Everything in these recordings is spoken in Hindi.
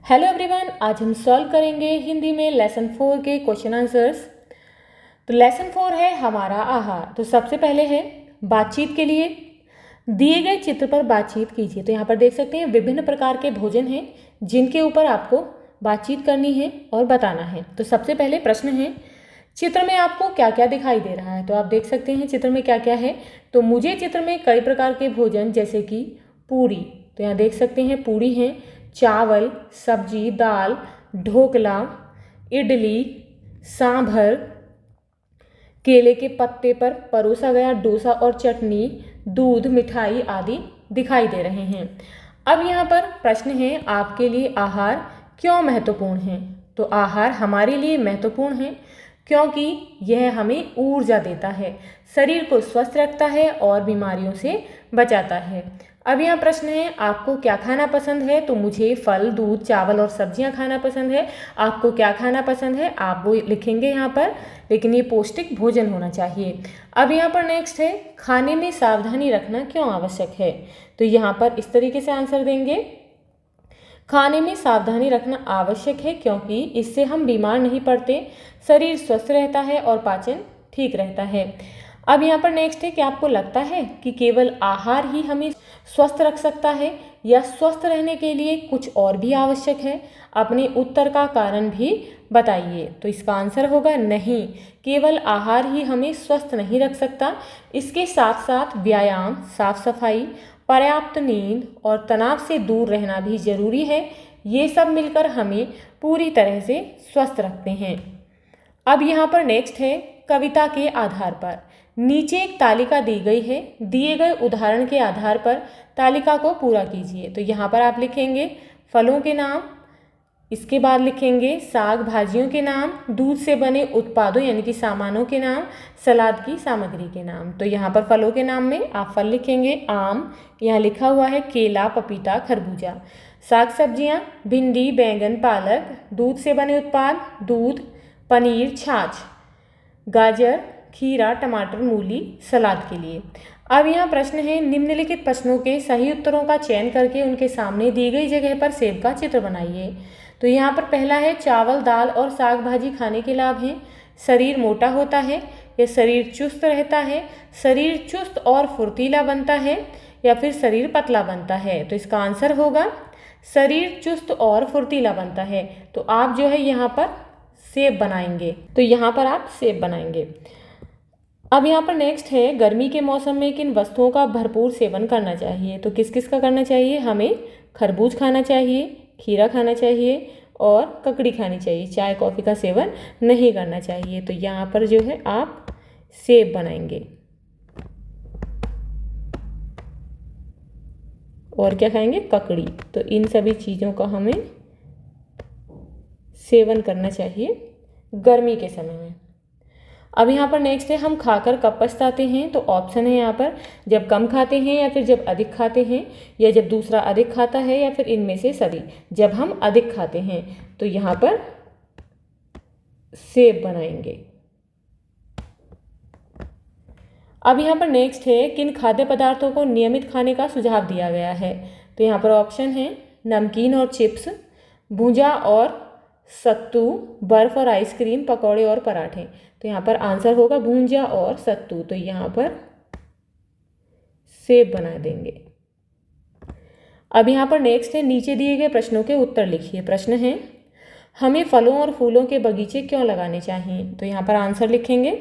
हेलो एवरीवन, आज हम सॉल्व करेंगे हिंदी में लेसन 4 के क्वेश्चन आंसर्स। तो लेसन 4 है हमारा आहार। तो सबसे पहले है बातचीत के लिए दिए गए चित्र पर बातचीत कीजिए। तो यहाँ पर देख सकते हैं विभिन्न प्रकार के भोजन हैं जिनके ऊपर आपको बातचीत करनी है और बताना है। तो सबसे पहले प्रश्न है, चित्र में आपको क्या क्या दिखाई दे रहा है। तो आप देख सकते हैं चित्र में क्या क्या है। तो मुझे चित्र में कई प्रकार के भोजन जैसे कि पूरी, तो यहाँ देख सकते हैं पूरी हैं, चावल, सब्जी, दाल, ढोकला, इडली, सांभर, केले के पत्ते पर परोसा गया डोसा और चटनी, दूध, मिठाई आदि दिखाई दे रहे हैं। अब यहाँ पर प्रश्न है, आपके लिए आहार क्यों महत्वपूर्ण है। तो आहार हमारे लिए महत्वपूर्ण है क्योंकि यह हमें ऊर्जा देता है, शरीर को स्वस्थ रखता है और बीमारियों से बचाता है। अब यहाँ प्रश्न है, आपको क्या खाना पसंद है। तो मुझे फल, दूध, चावल और सब्जियां खाना पसंद है। आपको क्या खाना पसंद है आप वो लिखेंगे यहाँ पर, लेकिन ये पौष्टिक भोजन होना चाहिए। अब यहाँ पर नेक्स्ट है, खाने में सावधानी रखना क्यों आवश्यक है। तो यहाँ पर इस तरीके से आंसर देंगे, खाने में सावधानी रखना आवश्यक है क्योंकि इससे हम बीमार नहीं पड़ते, शरीर स्वस्थ रहता है और पाचन ठीक रहता है। अब यहाँ पर नेक्स्ट है कि आपको लगता है कि केवल आहार ही हमें स्वस्थ रख सकता है या स्वस्थ रहने के लिए कुछ और भी आवश्यक है। अपने उत्तर का कारण भी बताइए। तो इसका आंसर होगा नहीं, केवल आहार ही हमें स्वस्थ नहीं रख सकता। इसके साथ साथ व्यायाम, साफ सफाई, पर्याप्त नींद और तनाव से दूर रहना भी जरूरी है। ये सब मिलकर हमें पूरी तरह से स्वस्थ रखते हैं। अब यहाँ पर नेक्स्ट है, कविता के आधार पर नीचे एक तालिका दी गई है, दिए गए उदाहरण के आधार पर तालिका को पूरा कीजिए। तो यहाँ पर आप लिखेंगे फलों के नाम, इसके बाद लिखेंगे साग भाजियों के नाम, दूध से बने उत्पादों यानी कि सामानों के नाम, सलाद की सामग्री के नाम। तो यहाँ पर फलों के नाम में आप फल लिखेंगे आम, यहाँ लिखा हुआ है केला, पपीता, खरबूजा। साग सब्जियाँ भिंडी, बैंगन, पालक। दूध से बने उत्पाद दूध, पनीर, छाछ। गाजर, खीरा, टमाटर, मूली सलाद के लिए। अब यहाँ प्रश्न है, निम्नलिखित प्रश्नों के सही उत्तरों का चयन करके उनके सामने दी गई जगह पर सेब का चित्र बनाइए। तो यहाँ पर पहला है, चावल, दाल और साग भाजी खाने के लाभ हैं। शरीर मोटा होता है या शरीर चुस्त रहता है, शरीर चुस्त और फुर्तीला बनता है या फिर शरीर पतला बनता है। तो इसका आंसर होगा शरीर चुस्त और फुर्तीला बनता है। तो आप जो है यहाँ पर सेब बनाएंगे। तो यहाँ पर आप सेब बनाएंगे। अब यहाँ पर नेक्स्ट है, गर्मी के मौसम में किन वस्तुओं का भरपूर सेवन करना चाहिए। तो किस किस का करना चाहिए, हमें खरबूज खाना चाहिए, खीरा खाना चाहिए और ककड़ी खानी चाहिए। चाय कॉफ़ी का सेवन नहीं करना चाहिए। तो यहाँ पर जो है आप सेब बनाएंगे। और क्या खाएंगे, ककड़ी। तो इन सभी चीज़ों का हमें सेवन करना चाहिए गर्मी के समय में। अब यहाँ पर नेक्स्ट है, हम खाकर कब पछताते हैं। तो ऑप्शन है यहाँ पर, जब कम खाते हैं या फिर जब अधिक खाते हैं या जब दूसरा अधिक खाता है या फिर इनमें से सभी, जब हम अधिक खाते हैं। तो यहाँ पर सेब बनाएंगे। अब यहाँ पर नेक्स्ट है, किन खाद्य पदार्थों को नियमित खाने का सुझाव दिया गया है। तो यहाँ पर ऑप्शन है, नमकीन और चिप्स, भुजा और सत्तू, बर्फ़ और आइसक्रीम, पकौड़े और पराठे। तो यहाँ पर आंसर होगा भुंजा और सत्तू। तो यहाँ पर सेब बना देंगे। अब यहाँ पर नेक्स्ट है, नीचे दिए गए प्रश्नों के उत्तर लिखिए। प्रश्न है, हमें फलों और फूलों के बगीचे क्यों लगाने चाहिए। तो यहाँ पर आंसर लिखेंगे,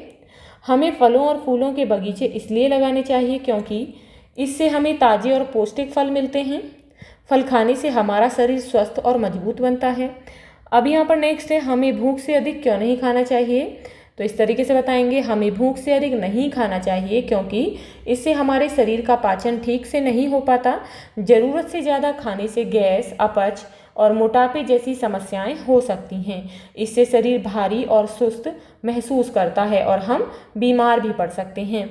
हमें फलों और फूलों के बगीचे इसलिए लगाने चाहिए क्योंकि इससे हमें ताज़े और पौष्टिक फल मिलते हैं। फल खाने से हमारा शरीर स्वस्थ और मजबूत बनता है। अब यहाँ पर नेक्स्ट है, हमें भूख से अधिक क्यों नहीं खाना चाहिए। तो इस तरीके से बताएंगे, हमें भूख से अधिक नहीं खाना चाहिए क्योंकि इससे हमारे शरीर का पाचन ठीक से नहीं हो पाता। ज़रूरत से ज़्यादा खाने से गैस, अपच और मोटापे जैसी समस्याएं हो सकती हैं। इससे शरीर भारी और सुस्त महसूस करता है और हम बीमार भी पड़ सकते हैं।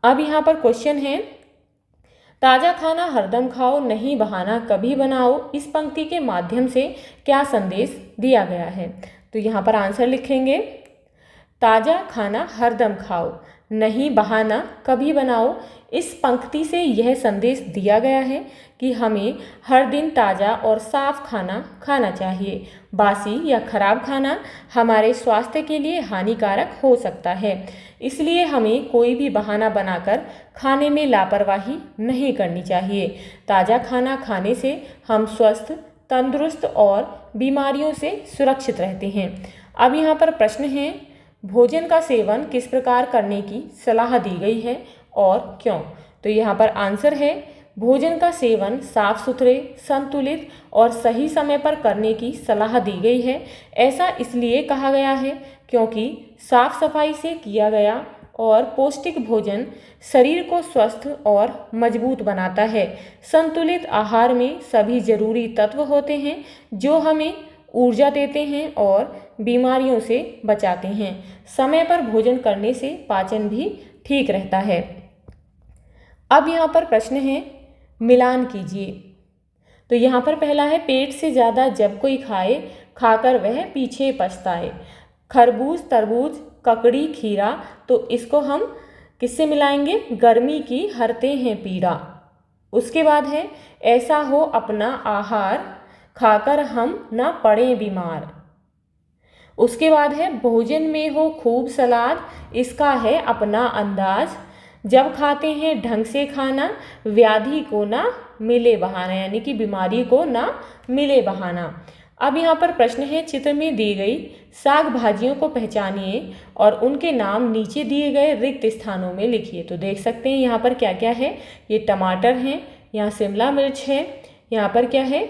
अब यहाँ पर क्वेश्चन है, ताज़ा खाना हरदम खाओ, नहीं बहाना कभी बनाओ। इस पंक्ति के माध्यम से क्या संदेश दिया गया है। तो यहाँ पर आंसर लिखेंगे, ताज़ा खाना हरदम खाओ, नहीं बहाना कभी बनाओ। इस पंक्ति से यह संदेश दिया गया है कि हमें हर दिन ताज़ा और साफ खाना खाना चाहिए। बासी या खराब खाना हमारे स्वास्थ्य के लिए हानिकारक हो सकता है, इसलिए हमें कोई भी बहाना बनाकर खाने में लापरवाही नहीं करनी चाहिए। ताज़ा खाना खाने से हम स्वस्थ, तंदुरुस्त और बीमारियों से सुरक्षित रहते हैं। अब यहाँ पर प्रश्न है, भोजन का सेवन किस प्रकार करने की सलाह दी गई है और क्यों? तो यहाँ पर आंसर है, भोजन का सेवन साफ सुथरे, संतुलित और सही समय पर करने की सलाह दी गई है। ऐसा इसलिए कहा गया है क्योंकि साफ सफाई से किया गया और पौष्टिक भोजन शरीर को स्वस्थ और मजबूत बनाता है। संतुलित आहार में सभी जरूरी तत्व होते हैं जो हमें ऊर्जा देते हैं और बीमारियों से बचाते हैं। समय पर भोजन करने से पाचन भी ठीक रहता है। अब यहाँ पर प्रश्न है, मिलान कीजिए। तो यहाँ पर पहला है, पेट से ज़्यादा जब कोई खाए, खाकर वह पीछे पछताए। खरबूज, तरबूज, ककड़ी, खीरा, तो इसको हम किससे मिलाएंगे? गर्मी की हरते हैं पीड़ा। उसके बाद है, ऐसा हो अपना आहार, खाकर हम ना पड़ें बीमार। उसके बाद है, भोजन में हो खूब सलाद, इसका है अपना अंदाज। जब खाते हैं ढंग से खाना, व्याधि को ना मिले बहाना, यानी कि बीमारी को ना मिले बहाना। अब यहाँ पर प्रश्न है, चित्र में दी गई साग भाजियों को पहचानिए और उनके नाम नीचे दिए गए रिक्त स्थानों में लिखिए। तो देख सकते हैं यहाँ पर क्या क्या है। ये टमाटर हैं, यहाँ शिमला मिर्च है, यहाँ पर क्या है,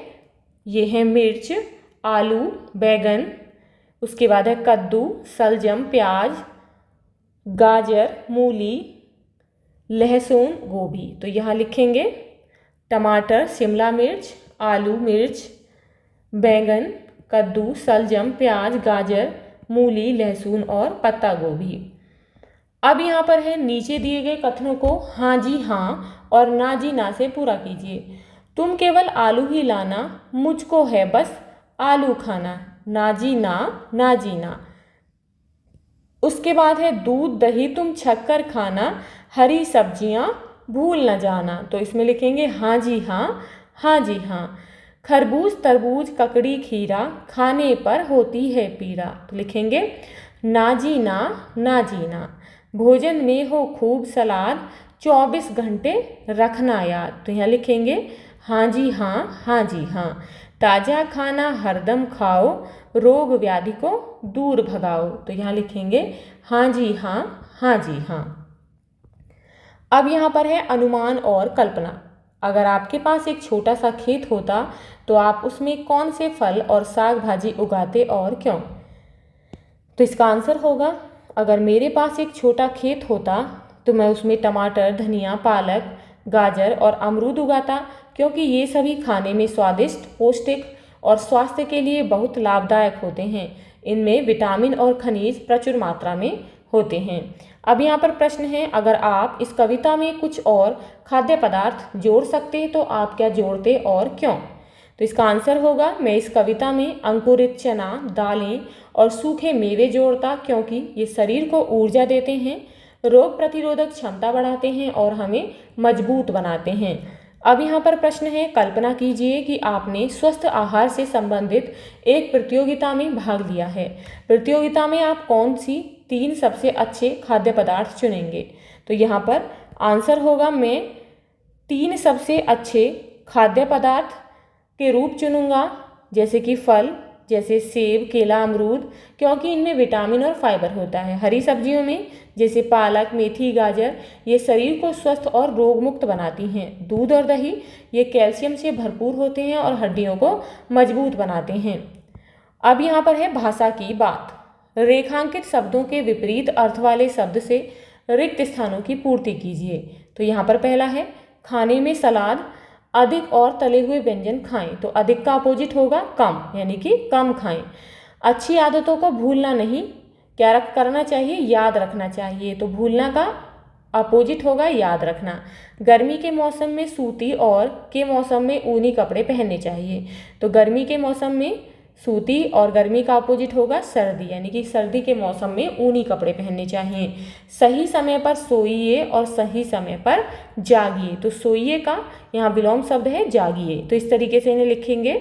ये है मिर्च, आलू, बैगन, उसके बाद है कद्दू, सलजम, प्याज, गाजर, मूली, लहसुन, गोभी। तो यहाँ लिखेंगे टमाटर, शिमला मिर्च, आलू, मिर्च, बैंगन, कद्दू, सलजम, प्याज, गाजर, मूली, लहसुन और पत्ता गोभी। अब यहाँ पर है, नीचे दिए गए कथनों को हाँ जी हाँ और ना जी ना से पूरा कीजिए। तुम केवल आलू ही लाना, मुझको है बस आलू खाना, ना जी ना, ना जी ना। उसके बाद है, दूध दही तुम छक्कर खाना, हरी सब्जियां भूल न जाना। तो इसमें लिखेंगे हाँ जी हाँ, हाँ जी हाँ। खरबूज, तरबूज, ककड़ी, खीरा, खाने पर होती है पीड़ा। तो लिखेंगे ना जी ना, ना जी ना। भोजन में हो खूब सलाद, 24 घंटे रखना याद। तो यहाँ लिखेंगे हाँ जी हाँ, हाँ जी हाँ। ताज़ा खाना हरदम खाओ, रोग व्याधि को दूर भगाओ। तो यहाँ लिखेंगे हाँ जी हाँ, हाँ जी हाँ। अब यहाँ पर है, अनुमान और कल्पना। अगर आपके पास एक छोटा सा खेत होता तो आप उसमें कौन से फल और साग भाजी उगाते और क्यों? तो इसका आंसर होगा, अगर मेरे पास एक छोटा खेत होता तो मैं उसमें टमाटर, धनिया, पालक, गाजर और अमरूद उगाता, क्योंकि ये सभी खाने में स्वादिष्ट, पौष्टिक और स्वास्थ्य के लिए बहुत लाभदायक होते हैं। इनमें विटामिन और खनिज प्रचुर मात्रा में होते हैं। अब यहाँ पर प्रश्न है, अगर आप इस कविता में कुछ और खाद्य पदार्थ जोड़ सकते तो आप क्या जोड़ते और क्यों? तो इसका आंसर होगा, मैं इस कविता में अंकुरित चना, दालें और सूखे मेवे जोड़ता, क्योंकि ये शरीर को ऊर्जा देते हैं, रोग प्रतिरोधक क्षमता बढ़ाते हैं और हमें मजबूत बनाते हैं। अब यहाँ पर प्रश्न है, कल्पना कीजिए कि आपने स्वस्थ आहार से संबंधित एक प्रतियोगिता में भाग लिया है। प्रतियोगिता में आप कौन सी 3 सबसे अच्छे खाद्य पदार्थ चुनेंगे? तो यहाँ पर आंसर होगा, मैं 3 सबसे अच्छे खाद्य पदार्थ के रूप चुनूंगा, जैसे कि फल, जैसे सेब, केला, अमरूद, क्योंकि इनमें विटामिन और फाइबर होता है। हरी सब्जियों में जैसे पालक, मेथी, गाजर, ये शरीर को स्वस्थ और रोग मुक्त बनाती हैं। दूध और दही, ये कैल्शियम से भरपूर होते हैं और हड्डियों को मजबूत बनाते हैं। अब यहाँ पर है भाषा की बात। रेखांकित शब्दों के विपरीत अर्थ वाले शब्द से रिक्त स्थानों की पूर्ति कीजिए। तो यहाँ पर पहला है, खाने में सलाद, अधिक और तले हुए व्यंजन खाएं। तो अधिक का अपोजिट होगा कम, यानी कि कम खाएं। अच्छी आदतों को भूलना नहीं, क्या करना चाहिए? याद रखना चाहिए। तो भूलना का अपोजिट होगा याद रखना। गर्मी के मौसम में सूती और के मौसम में ऊनी कपड़े पहनने चाहिए। तो गर्मी के मौसम में सूती, और गर्मी का अपोजिट होगा सर्दी, यानी कि सर्दी के मौसम में ऊनी कपड़े पहनने चाहिए। सही समय पर सोइए और सही समय पर जागिए, तो सोइए का यहाँ विलोम शब्द है जागिए, तो इस तरीके से इन्हें लिखेंगे।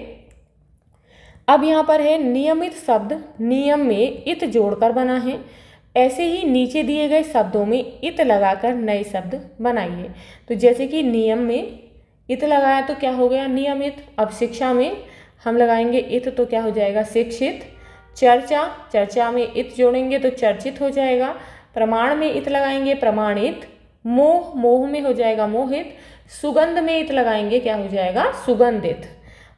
अब यहाँ पर है नियमित शब्द नियम में इत जोड़कर बना है। ऐसे ही नीचे दिए गए शब्दों में इत लगाकर नए शब्द बनाइए। तो जैसे कि नियम में इत लगाया तो क्या हो गया नियमित। अब शिक्षा में हम लगाएंगे इत तो क्या हो जाएगा शिक्षित। चर्चा, चर्चा में इत जोड़ेंगे तो चर्चित हो जाएगा। प्रमाण में इत लगाएंगे प्रमाणित। मोह, मोह में हो जाएगा मोहित। सुगंध में इत लगाएंगे क्या हो जाएगा सुगंधित।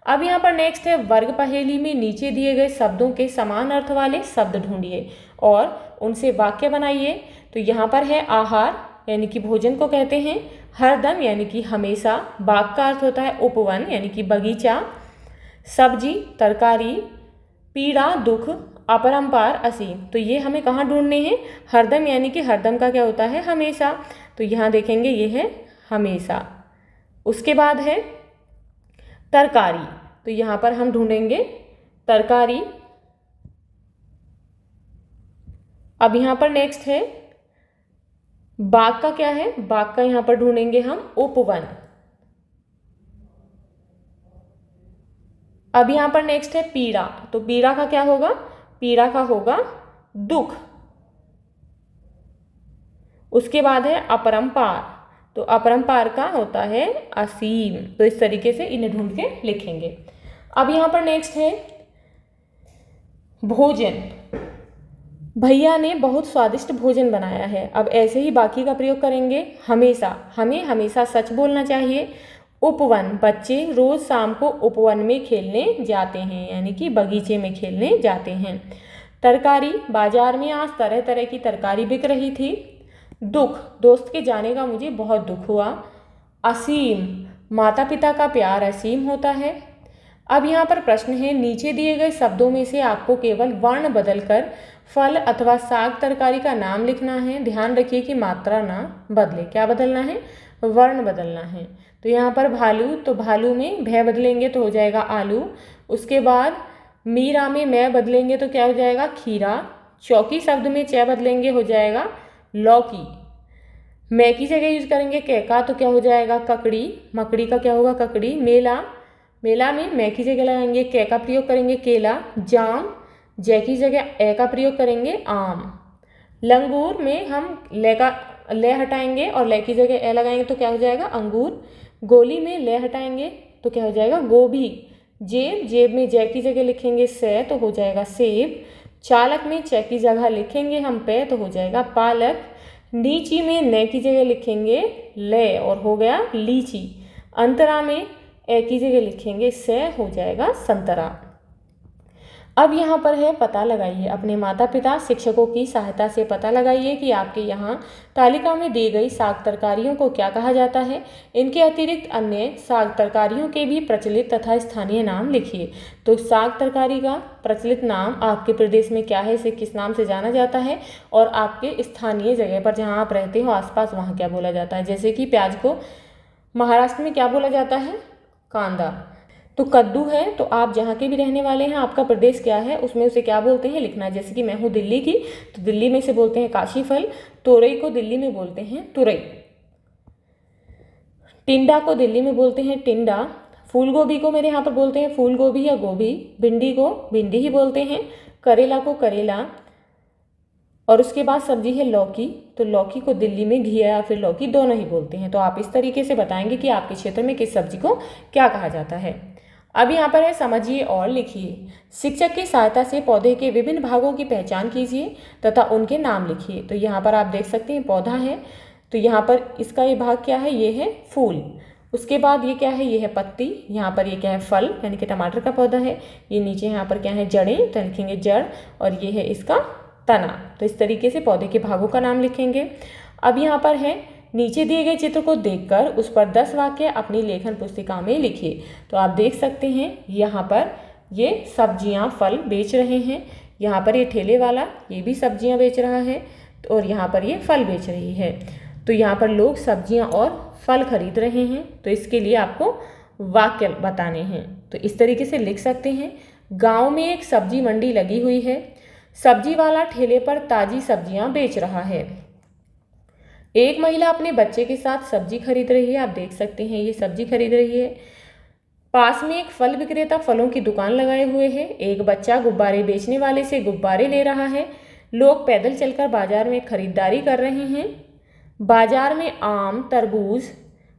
अब यहाँ पर नेक्स्ट है वर्ग पहेली में नीचे दिए गए शब्दों के समान अर्थ वाले शब्द ढूंढिए और उनसे वाक्य बनाइए। तो यहाँ पर है आहार, यानी कि भोजन को कहते हैं। हरदम, यानी कि हमेशा। बाग का अर्थ होता है उपवन, यानी कि बगीचा। सब्जी, तरकारी। पीड़ा, दुख। अपरंपार, असीम। तो ये हमें कहाँ ढूंढने हैं, हरदम, यानी कि हरदम का क्या होता है हमेशा, तो यहाँ देखेंगे ये है हमेशा। उसके बाद है तरकारी, तो यहाँ पर हम ढूंढेंगे तरकारी। अब यहाँ पर नेक्स्ट है बाग का क्या है, बाग का यहाँ पर ढूंढेंगे हम उपवन। अब यहाँ पर नेक्स्ट है पीड़ा, तो पीड़ा का क्या होगा, पीड़ा का होगा दुख। उसके बाद है अपरंपार, तो अपरंपार का होता है असीम। तो इस तरीके से इन्हें ढूंढ के लिखेंगे। अब यहाँ पर नेक्स्ट है भोजन। भैया ने बहुत स्वादिष्ट भोजन बनाया है। अब ऐसे ही बाकी का प्रयोग करेंगे। हमेशा, हमें हमेशा सच बोलना चाहिए। उपवन, बच्चे रोज शाम को उपवन में खेलने जाते हैं, यानी कि बगीचे में खेलने जाते हैं। तरकारी, बाजार में आज तरह तरह की तरकारी बिक रही थी। दुख, दोस्त के जाने का मुझे बहुत दुख हुआ। असीम, माता पिता का प्यार असीम होता है। अब यहाँ पर प्रश्न है नीचे दिए गए शब्दों में से आपको केवल वर्ण बदलकर फल अथवा साग तरकारी का नाम लिखना है। ध्यान रखिए कि मात्रा ना बदले। क्या बदलना है, वर्ण बदलना है। तो यहाँ पर भालू, तो भालू में भय बदलेंगे तो हो जाएगा आलू। उसके बाद मीरा में मैं बदलेंगे तो क्या हो जाएगा खीरा। चौकी शब्द में च बदलेंगे हो जाएगा लौकी। मैं की जगह यूज करेंगे कैका तो क्या हो जाएगा ककड़ी। मकड़ी का क्या होगा ककड़ी। मेला, मेला में मैं की जगह लगाएंगे कै का प्रयोग करेंगे केला। जाम, जय की जगह ए का प्रयोग करेंगे आम। लंगूर में हम ले हटाएंगे और ले की जगह ए लगाएंगे तो क्या हो जाएगा अंगूर। गोली में ले हटाएंगे तो क्या हो जाएगा गोभी। जेब, जेब में जय की जगह लिखेंगे से तो हो जाएगा सेब। चालक में च की जगह लिखेंगे हम पे तो हो जाएगा पालक। नीची में न की जगह लिखेंगे ले और हो गया लीची। अंतरा में ए की जगह लिखेंगे से हो जाएगा संतरा। अब यहाँ पर है पता लगाइए। अपने माता पिता शिक्षकों की सहायता से पता लगाइए कि आपके यहाँ तालिका में दी गई साग तरकारियों को क्या कहा जाता है। इनके अतिरिक्त अन्य साग तरकारियों के भी प्रचलित तथा स्थानीय नाम लिखिए। तो साग तरकारी का प्रचलित नाम आपके प्रदेश में क्या है, इसे किस नाम से जाना जाता है, और आपके स्थानीय जगह पर जहाँ आप रहते हो आसपास वहाँ क्या बोला जाता है। जैसे कि प्याज को महाराष्ट्र में क्या बोला जाता है कांदा। तो कद्दू है तो आप जहाँ के भी रहने वाले हैं आपका प्रदेश क्या है उसमें उसे क्या बोलते हैं लिखना है। जैसे कि मैं हूँ दिल्ली की तो दिल्ली में से बोलते हैं काशी फल। तोरई को दिल्ली में बोलते हैं तुरई। टिंडा को दिल्ली में बोलते हैं टिंडा। फूल गोभी को मेरे यहाँ पर बोलते हैं फूल गोभी या गोभी। भिंडी को भिंडी ही बोलते हैं। करेला को करेला। और उसके बाद सब्जी है लौकी, तो लौकी को दिल्ली में घिया या फिर लौकी दोनों ही बोलते हैं। तो आप इस तरीके से बताएंगे कि आपके क्षेत्र में किस सब्जी को क्या कहा जाता है। अब यहाँ पर है समझिए और लिखिए। शिक्षक की सहायता से पौधे के विभिन्न भागों की पहचान कीजिए तथा उनके नाम लिखिए। तो यहाँ पर आप देख सकते हैं पौधा है तो यहाँ पर इसका ये भाग क्या है, ये है फूल। उसके बाद ये क्या है, ये है पत्ती। यहाँ पर ये क्या है फल, यानी कि टमाटर का पौधा है। ये नीचे यहाँ पर क्या है जड़ें, तो लिखेंगे जड़। और ये है इसका तना। तो इस तरीके से पौधे के भागों का नाम लिखेंगे। अब यहाँ पर है नीचे दिए गए चित्र को देखकर उस पर 10 वाक्य अपनी लेखन पुस्तिका में लिखिए। तो आप देख सकते हैं यहाँ पर ये सब्जियाँ फल बेच रहे हैं। यहाँ पर ये ठेले वाला ये भी सब्जियाँ बेच रहा है और यहाँ पर ये फल बेच रही है। तो यहाँ पर लोग सब्जियाँ और फल खरीद रहे हैं। तो इसके लिए आपको वाक्य बताने हैं। तो इस तरीके से लिख सकते हैं। गांव में एक सब्जी मंडी लगी हुई है। सब्जी वाला ठेले पर ताजी सब्जियां बेच रहा है। एक महिला अपने बच्चे के साथ सब्जी खरीद रही है। आप देख सकते हैं ये सब्जी खरीद रही है। पास में एक फल विक्रेता फलों की दुकान लगाए हुए है। एक बच्चा गुब्बारे बेचने वाले से गुब्बारे ले रहा है। लोग पैदल चलकर बाजार में खरीदारी कर रहे हैं। बाजार में आम, तरबूज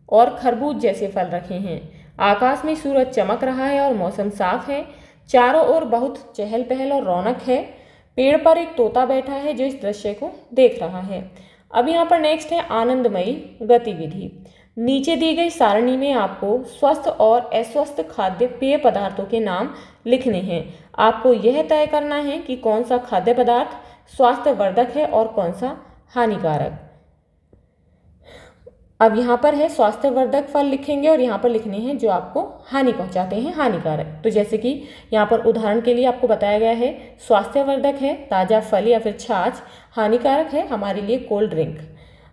और खरबूज जैसे फल रखे हैं। आकाश में सूरज चमक रहा है और मौसम साफ है। चारों ओर बहुत चहल पहल और रौनक है। पेड़ पर एक तोता बैठा है जो इस दृश्य को देख रहा है। अब यहाँ पर नेक्स्ट है आनंदमयी गतिविधि। नीचे दी गई सारणी में आपको स्वस्थ और अस्वस्थ खाद्य पेय पदार्थों के नाम लिखने हैं। आपको यह तय करना है कि कौन सा खाद्य पदार्थ स्वास्थ्यवर्धक है और कौन सा हानिकारक। अब यहाँ पर है स्वास्थ्यवर्धक फल लिखेंगे और यहाँ पर लिखने हैं जो आपको हानि पहुँचाते हैं, हानिकारक। तो जैसे कि यहाँ पर उदाहरण के लिए आपको बताया गया है, स्वास्थ्यवर्धक है ताज़ा फल या फिर छाछ, हानिकारक है हमारे लिए कोल्ड ड्रिंक।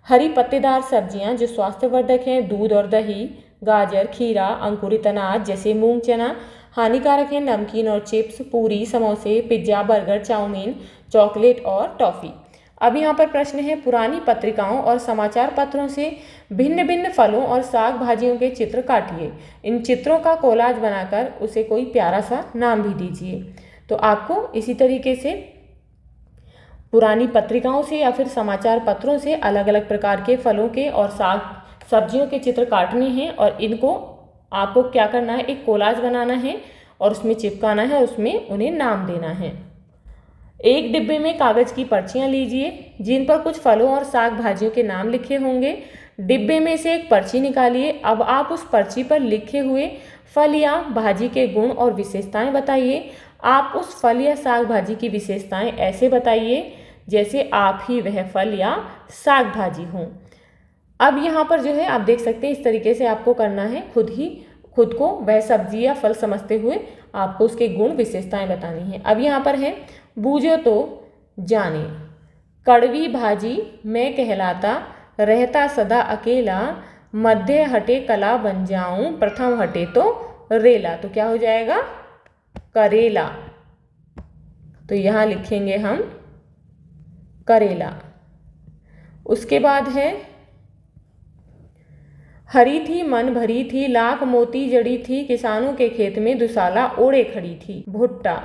हरी पत्तेदार सब्जियाँ जो स्वास्थ्यवर्धक हैं, दूध और दही, गाजर, खीरा, अंकुरित अनाज जैसे मूंग, चना। हानिकारक है नमकीन और चिप्स, पूरी, समोसे, पिज्ज़ा, बर्गर, चाउमीन, चॉकलेट और टॉफ़ी। अब यहाँ पर प्रश्न है, पुरानी पत्रिकाओं और समाचार पत्रों से भिन्न भिन्न फलों और साग भाजियों के चित्र काटिए। इन चित्रों का कोलाज बनाकर उसे कोई प्यारा सा नाम भी दीजिए। तो आपको इसी तरीके से पुरानी पत्रिकाओं से या फिर समाचार पत्रों से अलग अलग प्रकार के फलों के और साग सब्जियों के चित्र काटने हैं और इनको आपको क्या करना है, एक कोलाज बनाना है और उसमें चिपकाना है और उसमें उन्हें नाम देना है। एक डिब्बे में कागज़ की पर्चियाँ लीजिए जिन पर कुछ फलों और साग भाजियों के नाम लिखे होंगे। डिब्बे में से एक पर्ची निकालिए। अब आप उस पर्ची पर लिखे हुए फल या भाजी के गुण और विशेषताएं बताइए। आप उस फल या साग भाजी की विशेषताएं ऐसे बताइए जैसे आप ही वह फल या साग भाजी हों। अब यहाँ पर जो है आप देख सकते हैं इस तरीके से आपको करना है, खुद को वह सब्जी या फल समझते हुए आपको उसके गुण विशेषताएं बतानी है। अब यहाँ पर है, बूझो तो जाने, कड़वी भाजी मैं कहलाता, रहता सदा अकेला, मध्य हटे कला बन जाऊं, प्रथम हटे तो रेला। तो क्या हो जाएगा, करेला। तो यहाँ लिखेंगे हम करेला। उसके बाद है, हरी थी मन भरी थी, लाख मोती जड़ी थी, किसानों के खेत में दुसाला ओढ़े खड़ी थी, भुट्टा।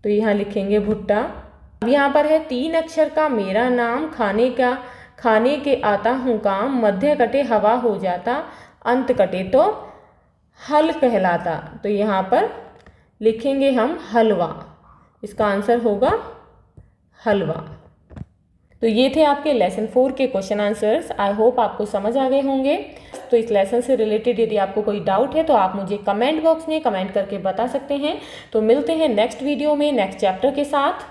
तो यहाँ लिखेंगे भुट्टा। अब यहाँ पर है, 3 अक्षर का मेरा नाम, खाने के आता हूँ काम, मध्य कटे हवा हो जाता, अंत कटे तो हल कहलाता। तो यहाँ पर लिखेंगे हम हलवा। इसका आंसर होगा हलवा। तो ये थे आपके लेसन 4 के क्वेश्चन आंसर्स। आई होप आपको समझ आ गए होंगे। तो इस लेसन से रिलेटेड यदि आपको कोई डाउट है तो आप मुझे कमेंट बॉक्स में कमेंट करके बता सकते हैं। तो मिलते हैं नेक्स्ट वीडियो में नेक्स्ट चैप्टर के साथ।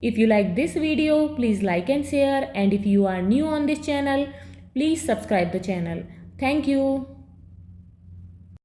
If you like this video please like and share, and if you are new on this channel please subscribe the channel. Thank you.